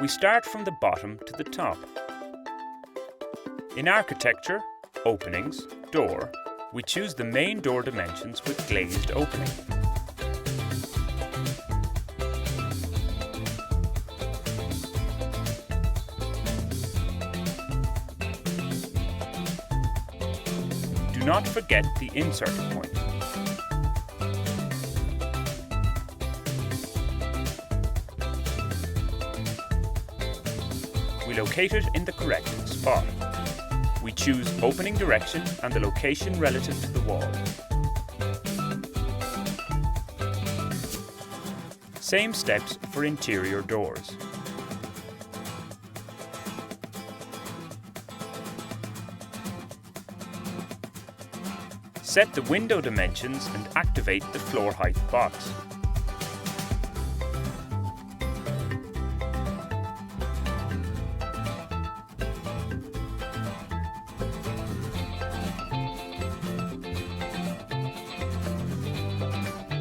We start from the bottom to the top. In architecture, openings, door, we choose the main door dimensions with glazed opening. Do not forget the insert point. We locate it in the correct spot. We choose opening direction and the location relative to the wall. Same steps for interior doors. Set the window dimensions and activate the floor height box.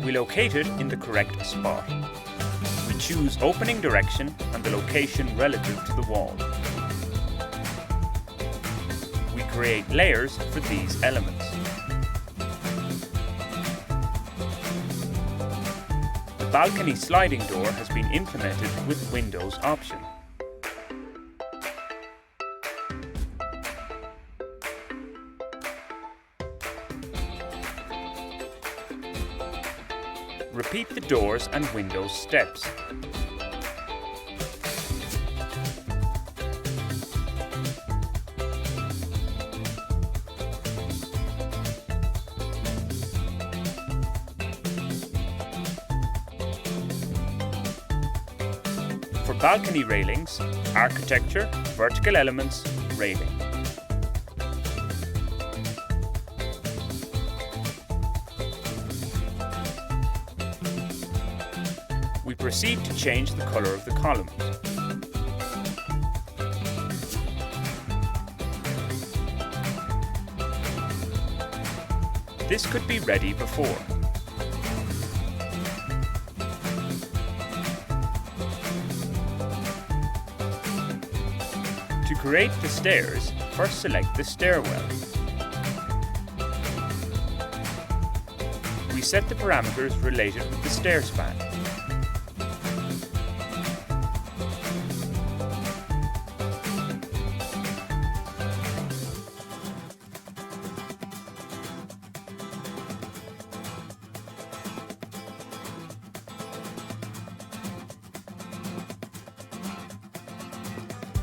We locate it in the correct spot. We choose opening direction and the location relative to the wall. We create layers for these elements. The balcony sliding door has been implemented with Windows option. Repeat the doors and windows steps. For balcony railings, architecture, vertical elements, railing. We proceed to change the colour of the columns. This could be ready before. To create the stairs, first select the stairwell. We set the parameters related with the stair span.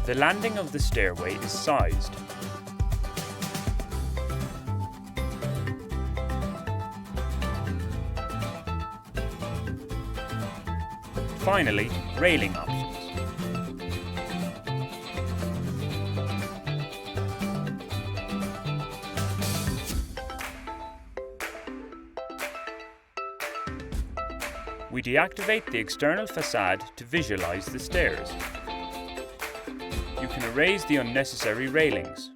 The landing of the stairway is sized. Finally, railing options. We deactivate the external facade to visualize the stairs. You can erase the unnecessary railings.